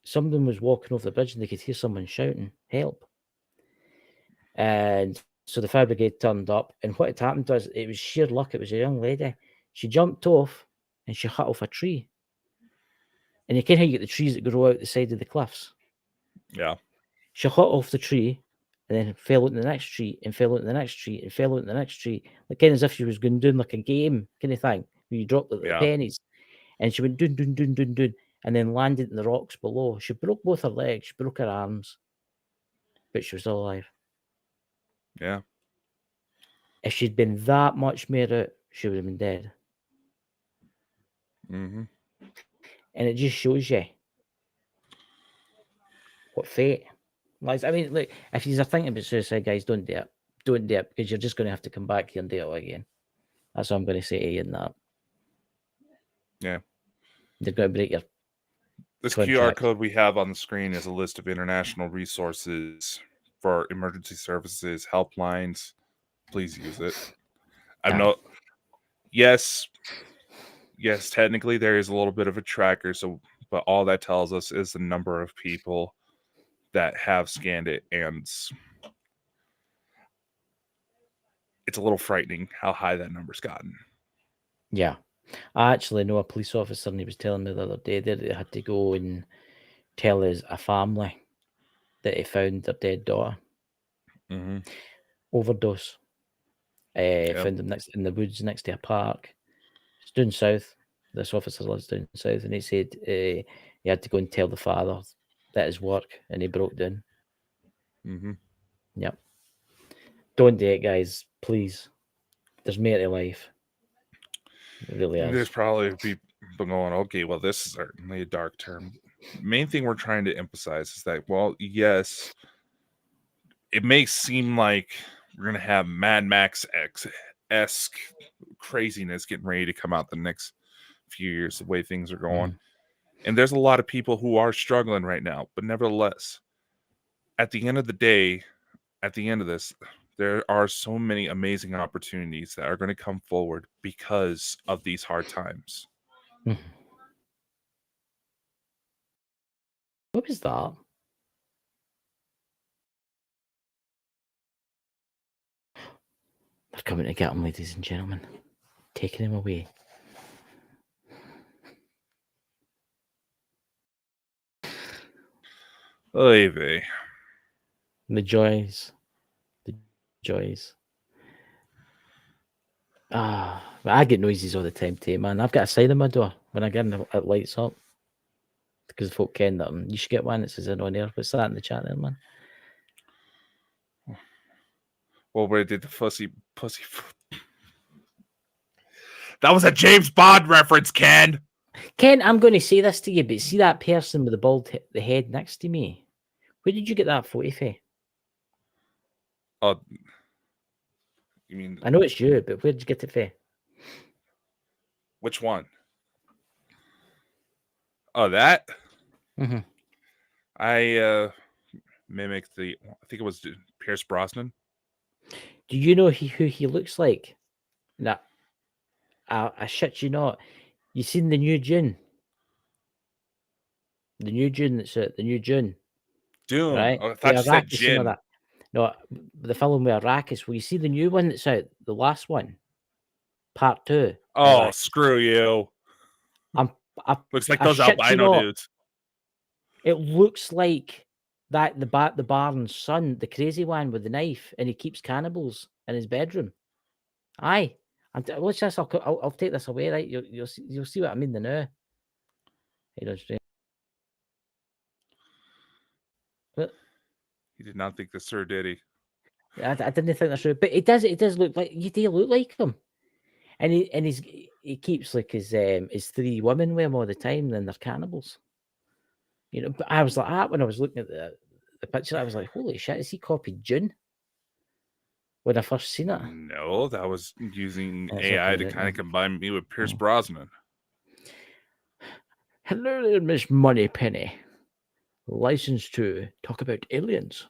someone was walking off the bridge, and they could hear someone shouting, "Help!" And so the fire brigade turned up, and what had happened was it was sheer luck. It was a young lady. She jumped off and she hit off a tree. And you can how you get the trees that grow out the side of the cliffs. Yeah. She hit off the tree and then fell into the next tree and fell into the next tree and fell into the next tree. Like kind of as if she was going doing like a game kind of thing where you drop the pennies. And she went doon, doon, doon, doon, doon, and then landed in the rocks below. She broke both her legs, she broke her arms, but she was still alive. Yeah. If she'd been that much more out, she would have been dead. And it just shows you what fate. Like, I mean, look, if you're thinking about suicide, guys, don't do it. Don't do it, because you're just going to have to come back here and do it again. That's what I'm going to say to you in that. Yeah. They're going to break your This contract. QR code we have on the screen is a list of international resources for emergency services, helplines. Please use it. Yes, technically there is a little bit of a tracker, but all that tells us is the number of people that have scanned it, and it's a little frightening how high that number's gotten. Yeah. I actually know a police officer, and he was telling me the other day that they had to go and tell a family that he found their dead daughter. Overdose. Found them in the woods next to a park. It's down south. This officer lives down south, and he said he had to go and tell the father that his work, and he broke down. Yep. Don't do it, guys. Please. There's more to life. It really is. There's probably people going, okay, well, this is certainly a dark term. Main thing we're trying to emphasize is that, well, yes, it may seem like we're going to have Mad Max-esque craziness getting ready to come out the next few years, the way things are going. And there's a lot of people who are struggling right now, but nevertheless, at the end of the day, at the end of this, there are so many amazing opportunities that are going to come forward because of these hard times. What was that? They're coming to get him, ladies and gentlemen. Taking him away. Oy vey. The joys. The joys. I get noises all the time too, man. I've got a sign on my door when I get in, it lights up. Because folk ken that you should get one that says in on air. What's that in the chat there, man? Well, where did the pussy? That was a James Bond reference, Ken. Ken, I'm going to say this to you, but see that person with the bald the head next to me? Where did you get that photo from? Oh, you mean? I know it's you, but where did you get it from? Which one? Oh, that? I mimicked I think it was Pierce Brosnan. Do you know who he looks like? Nah, I shit you not. You seen the new Dune? The new Dune that's out, the new Dune. Dune. Right? Oh, I thought you said Jin. That. No, the film with Arrakis. Will you see the new one that's out? The last one, part 2. Oh, Arrakis. screw you! Looks like those albino dudes. It looks like that the Baron's son, the crazy one with the knife, and he keeps cannibals in his bedroom. Aye, watch this. I'll take this away, right? You'll see what I mean now. He did not think this, sir, did he? I didn't think that's true, but it does. It does look like you do look like him, and he keeps like his 3 women with him all the time. Then they're cannibals. You know, but I was like that when I was looking at the picture. I was like, holy shit, is he copied June? When I first seen it, No, that was using That's AI okay, to right kind of now. combine me with Pierce Oh. Brosnan. Hello there, Miss Moneypenny. License to talk about aliens.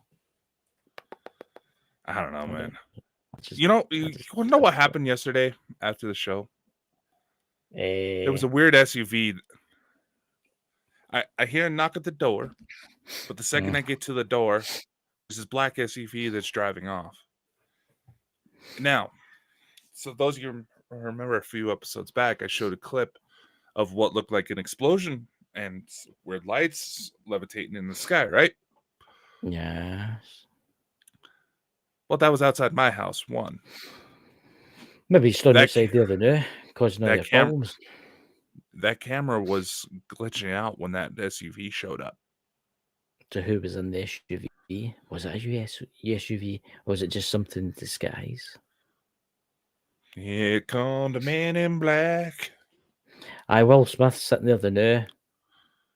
I don't know, I man. don't- I just- You know, I you just- want to know what happened yesterday after the show? There was a weird SUV. I hear a knock at the door, but the second I get to the door, there's this black SUV that's driving off. Now, so those of you who remember a few episodes back, I showed a clip of what looked like an explosion and weird lights levitating in the sky, right? Yes. Well, that was outside my house, one. Maybe he's stood That outside the other now, causing all that your cam problems. that camera was glitching out when that SUV showed up. So who was in the SUV? Was it a SUV, or was it just something in disguise? Here come the man in black. Will Smith sitting there the now.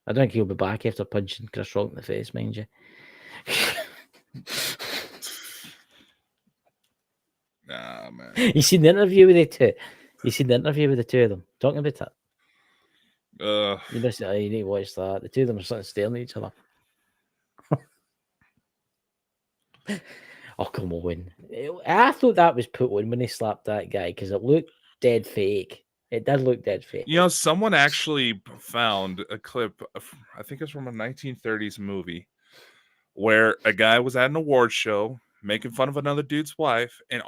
I don't think he'll be back after punching Chris Rock in the face, mind you. Nah, man. You seen the interview with the two? You seen the interview with the two of them talking about it? You need to watch that. The two of them are sitting staring at each other. Oh, come on. I thought that was put on when they slapped that guy because it looked dead fake. It did look dead fake. You know, someone actually found a clip, I think it's from a 1930s movie, where a guy was at an award show making fun of another dude's wife, and it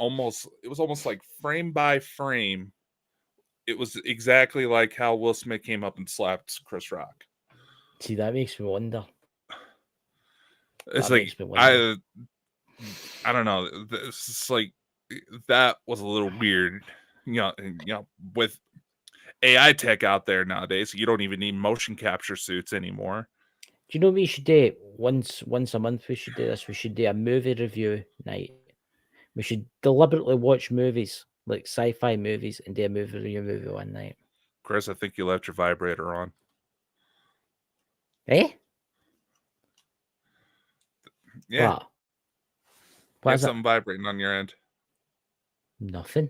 was almost like frame by frame. It was exactly like how Will Smith came up and slapped Chris Rock. See, that makes me wonder. It's That like makes me wonder. I don't know. It's like that was a little weird. You know, with AI tech out there nowadays, you don't even need motion capture suits anymore. Do you know what we should do? Once a month we should do this. We should do a movie review night. We should deliberately watch movies, like sci-fi movies, and do a movie review one night. Chris, I think you left your vibrator on. Eh? Yeah. What? You What have is it? something vibrating on your end. Nothing.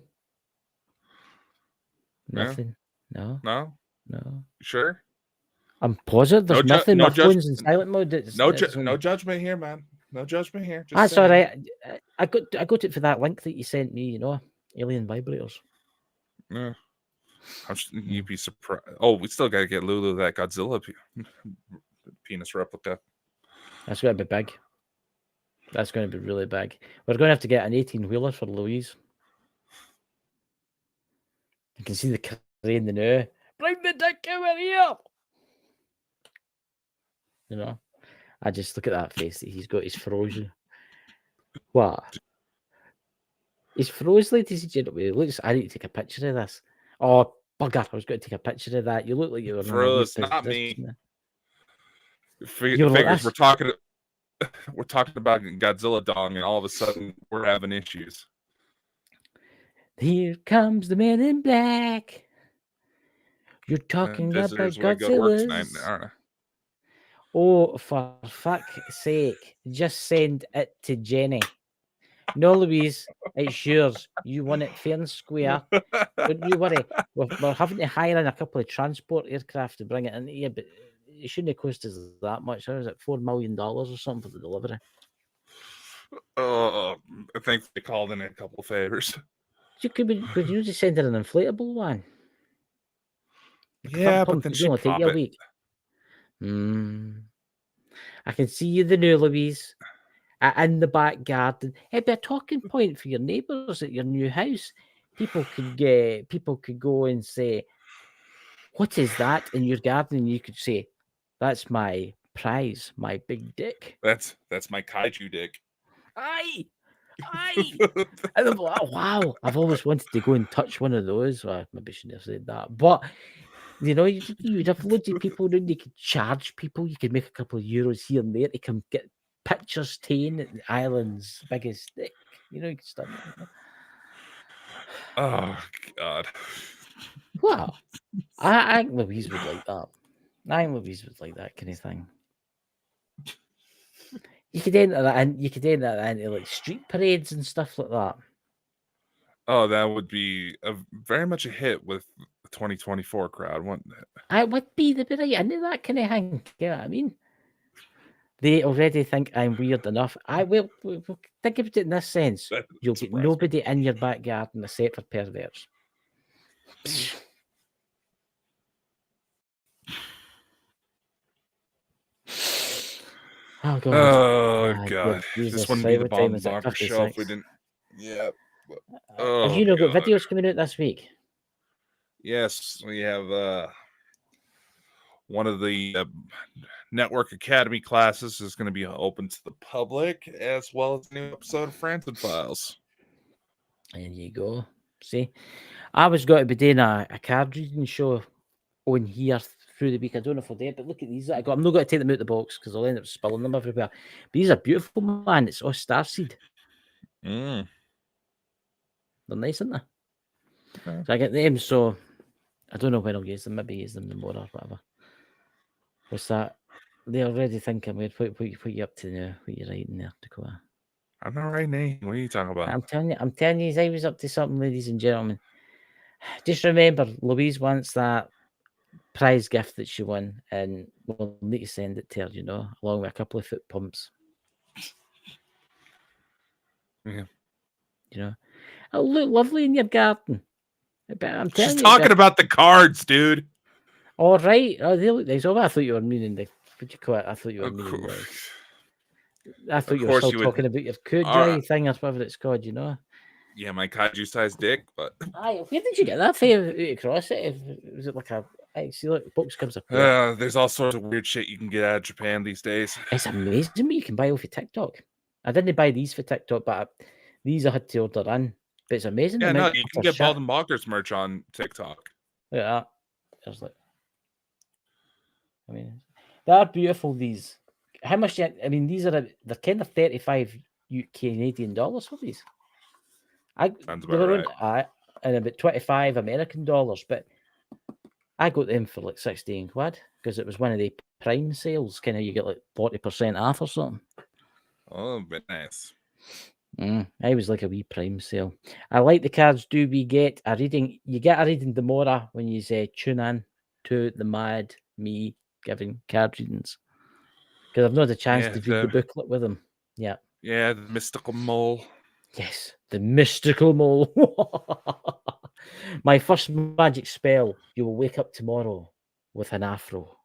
Yeah? Nothing. No. No? No. You sure? I'm positive there's nothing. No My phone's in silent mode. no judgment here, man. No judgment here. Just That's saying. all right. I got it for that link that you sent me. You know, alien vibrators. Yeah. You'd be surprised. Oh, we still gotta get Lulu that Godzilla penis replica. That's going to be big. That's going to be really big. We're going to have to get an 18-wheeler for Louise. You can see the crane the now. Bring the dick over here. You know, I just look at that face that he's got. He's frozen. What? He's frozen, ladies and gentlemen. Looks. I need to take a picture of this. Oh, bugger! I was going to take a picture of that. You look like you were in a weird Froze, not me. position. Figures we're talking about Godzilla dong, and all of a sudden we're having issues. Here comes the man in black. You're talking about Godzilla's. Aren't I? Oh, for fuck's sake. Just send it to Jenny. No, Louise, it's yours. You won it fair and square. Don't you worry. We're having to hire in a couple of transport aircraft to bring it in here, but it shouldn't have cost us that much. How is it, $4 million or something for the delivery? I think they called in a couple of favors. Could you just send in an inflatable one? Yeah, but then she only take you a week. I can see you the new Louise in the back garden. It'd be a talking point for your neighbours at your new house. People could go and say, "What is that in your garden?" And you could say, "That's my prize, my big dick." That's my kaiju dick. Aye. And I'm like, wow, I've always wanted to go and touch one of those. Well, maybe I shouldn't have said that, but you know, you'd have loads of people around. You could charge people. You could make a couple of euros here and there to come get picture stain at the island's biggest stick. You know, you can start. Oh God. Wow. I think Louise would like that. I think Louise would like that kind of thing. You could enter that in, you could enter that into like street parades and stuff like that. Oh, that would be very much a hit with the 2024 crowd, wouldn't it? I would be the right into that kind of thing. You know what I mean? They already think I'm weird enough. I will think of it in this sense. That You'll doesn't get surprise me. nobody in your backyard except for perverts. Oh God! Oh God! Jesus, This wouldn't be the what time bomb is it? bonker show if we 56. didn't. Yeah. Have Oh you not got God! videos coming out this week? Yes, we have one of the Network Academy classes is going to be open to the public, as well as a new episode of Franton Files. There you go. See, I was going to be doing a card reading show on here through the week. I don't know if I'll do it, but look at these that I got. I'm not going to take them out the box because I'll end up spilling them everywhere. But these are beautiful, man. It's all starseed. Mm. They're nice, aren't they? Okay. So I get them. So I don't know when I'll use them. Maybe use them tomorrow or whatever. What's that? They already think I'm weird. What you up to now? What you writing there, Dakota? I'm not writing anything. What are you talking about? I'm telling you, I was up to something, ladies and gentlemen. Just remember, Louise wants that prize gift that she won, and we'll need to send it to her, you know, along with a couple of foot pumps. Yeah. You know, it'll look lovely in your garden. But I'm telling She's you, talking about the cards, dude. all right. Oh, they look nice. Oh, I thought you were meaning the. What you call it? I thought you were meaning the. I thought you were still talking about your Kudrai thing or whatever it's called, you know. Yeah, my kaiju-sized dick, but. Aye, where did you get that from? Across it? Was it like a? I see, look, box comes up. There's all sorts of weird shit you can get out of Japan these days. It's amazing what you can buy off of TikTok. I didn't buy these for TikTok, but these I had to order in. But it's amazing. Yeah, no, you can get Bald and Bonkers merch on TikTok. Look at that. There's like, I mean, they're beautiful. These. How much? I mean, these are they're kind of 35 Canadian dollars for these. Sounds about right. And about 25 American dollars, but I got them for like 16 quid because it was one of the Prime sales. Kind of, you get like 40% off or something. Oh, but nice. I was like a wee Prime sale. I like the cards. Do we get a reading? You get a reading tomorrow when you say tune in to the Mad Me giving card readings because I've not had a chance to read the booklet with them. Yeah. Yeah, the mystical mole. Yes, the mystical mole. My first magic spell. You will wake up tomorrow with an afro.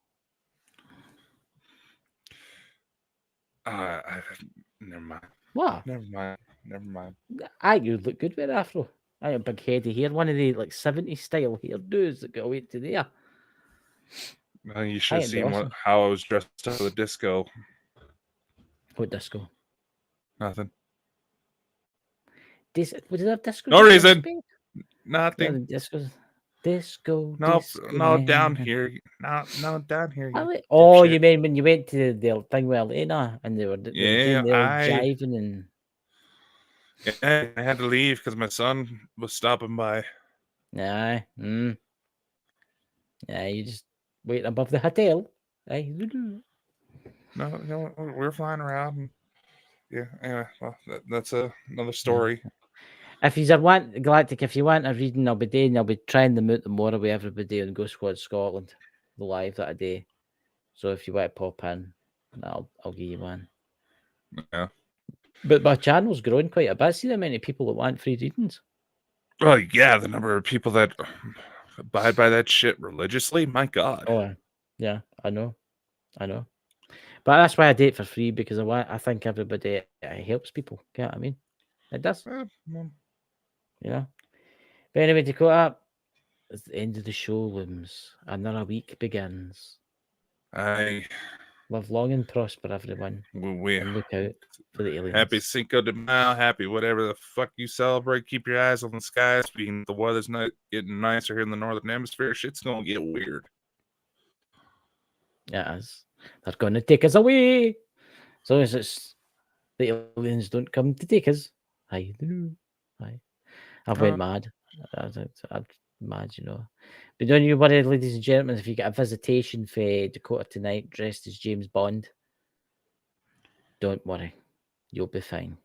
Never mind. What? Never mind. You look good with an afro. I have big heady hair. One of the like 70s style hairdos that go away to there. Well, you should have seen how I was dressed up for the disco. What disco? Nothing. Did it have disco? No reason. Nothing. Disco. No, down here. No, down here. You mean when you went to the thing with Elena and they were doing jiving and. Yeah, I had to leave because my son was stopping by. Yeah. Yeah, you just wait above the hotel. No, we're flying around. And, yeah, anyway, well, that's another story. If you want Galactic, if you want a reading, I'll be trying them out tomorrow with everybody on Ghost Squad Scotland, the live that day. So if you want to pop in, I'll give you one. Yeah. But my channel's growing quite a bit. See the amount of people that want free readings. Oh yeah, the number of people that abide by that shit religiously. My God. Oh yeah, I know. But that's why I do it for free because I think everybody it helps people. You know what I mean? It does. Yeah. But anyway, to go up, it's the end of the show looms. Another week begins. Live long and prosper, everyone. And look out for the aliens. Happy Cinco de Mayo, happy whatever the fuck you celebrate. Keep your eyes on the skies. Being the weather's not getting nicer here in the northern hemisphere, shit's gonna get weird. Yeah, it is. They're gonna take us away. As long as it's the aliens don't come to take us. Hi. I've went mad. I've mad, you know. But don't you worry, ladies and gentlemen, if you get a visitation for Dakota tonight dressed as James Bond, don't worry. You'll be fine.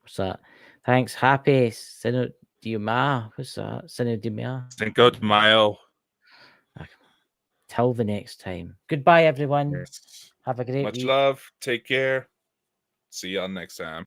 What's that? Thanks. Happy Sino de Ma. What's that? Sino de Ma. Cinco de Mayo. Till the next time. Goodbye, everyone. Yes. Have a great Much week. love. Take care. See y'all next time.